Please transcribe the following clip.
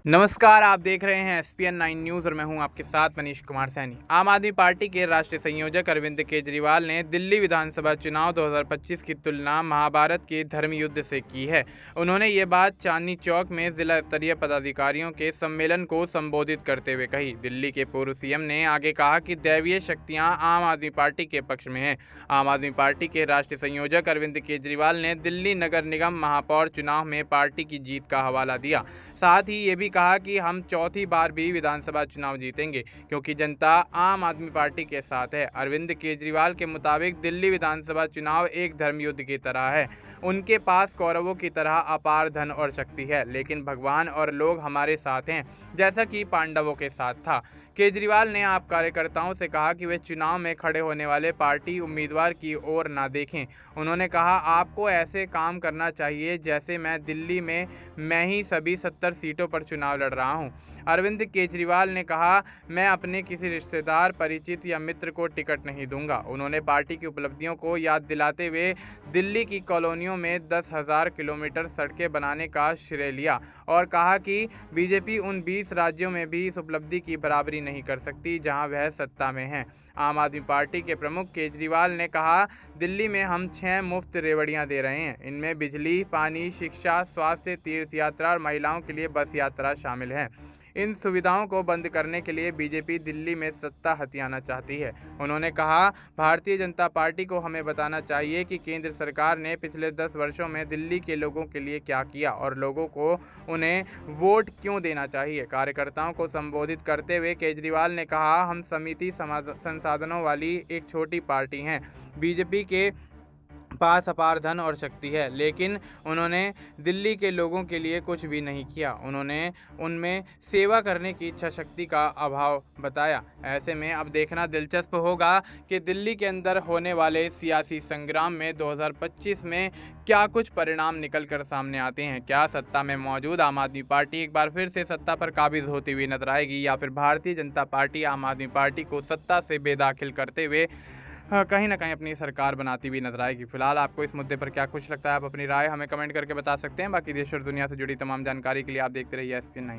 नमस्कार, आप देख रहे हैं एसपीएन 9 न्यूज़ और मैं हूं आपके साथ मनीष कुमार सैनी। आम आदमी पार्टी के राष्ट्रीय संयोजक अरविंद केजरीवाल ने दिल्ली विधानसभा चुनाव 2025 की तुलना महाभारत के धर्म युद्ध से की है। उन्होंने ये बात चांदनी चौक में जिला स्तरीय पदाधिकारियों के सम्मेलन को संबोधित करते हुए कही। दिल्ली के पूर्व सीएम ने आगे कहा कि दैवीय शक्तियां आम आदमी पार्टी के पक्ष में हैं। आम आदमी पार्टी के राष्ट्रीय संयोजक अरविंद केजरीवाल ने दिल्ली नगर निगम महापौर चुनाव में पार्टी की जीत का हवाला दिया। साथ ही ये भी कहा कि हम चौथी बार भी विधानसभा चुनाव जीतेंगे क्योंकि जनता आम आदमी पार्टी के साथ है। अरविंद केजरीवाल के मुताबिक दिल्ली विधानसभा चुनाव एक धर्मयुद्ध की तरह है। उनके पास कौरवों की तरह अपार धन और शक्ति है, लेकिन भगवान और लोग हमारे साथ हैं, जैसा कि पांडवों के साथ था। केजरीवाल ने आप कार्यकर्ताओं से कहा कि वे चुनाव में खड़े होने वाले पार्टी उम्मीदवार की ओर ना देखें। उन्होंने कहा, आपको ऐसे काम करना चाहिए जैसे मैं दिल्ली में मैं ही सभी 70 सीटों पर चुनाव लड़ रहा हूं। अरविंद केजरीवाल ने कहा, मैं अपने किसी रिश्तेदार, परिचित या मित्र को टिकट नहीं दूंगा। उन्होंने पार्टी की उपलब्धियों को याद दिलाते हुए दिल्ली की कॉलोनियों में 10,000 किलोमीटर सड़कें बनाने का श्रेय लिया और कहा कि बीजेपी उन 20 राज्यों में भी इस उपलब्धि की बराबरी नहीं कर सकती जहां वह सत्ता में है। आम आदमी पार्टी के प्रमुख केजरीवाल ने कहा, दिल्ली में हम 6 मुफ्त रेवड़ियां दे रहे हैं। इनमें बिजली, पानी, शिक्षा, स्वास्थ्य, तीर्थ यात्रा और महिलाओं के लिए बस यात्रा शामिल है। इन सुविधाओं को बंद करने के लिए बीजेपी दिल्ली में सत्ता हथियाना चाहती है। उन्होंने कहा, भारतीय जनता पार्टी को हमें बताना चाहिए कि केंद्र सरकार ने पिछले 10 वर्षों में दिल्ली के लोगों के लिए क्या किया और लोगों को उन्हें वोट क्यों देना चाहिए। कार्यकर्ताओं को संबोधित करते हुए केजरीवाल ने कहा, हम समिति संसाधनों वाली एक छोटी पार्टी हैं। बीजेपी के पास अपार धन और शक्ति है, लेकिन उन्होंने दिल्ली के लोगों के लिए कुछ भी नहीं किया। उन्होंने उनमें सेवा करने की इच्छा शक्ति का अभाव बताया। ऐसे में अब देखना दिलचस्प होगा कि दिल्ली के अंदर होने वाले सियासी संग्राम में 2025 में क्या कुछ परिणाम निकल कर सामने आते हैं। क्या सत्ता में मौजूद आम आदमी पार्टी एक बार फिर से सत्ता पर काबिज होती हुई नजर आएगी या फिर भारतीय जनता पार्टी आम आदमी पार्टी को सत्ता से बेदखल करते हुए कहीं न कहीं अपनी सरकार बनाती हुई नजर आएगी। फिलहाल आपको इस मुद्दे पर क्या कुछ लगता है, आप अपनी राय हमें कमेंट करके बता सकते हैं। बाकी देश और दुनिया से जुड़ी तमाम जानकारी के लिए आप देखते रहिए एसपीएन 9।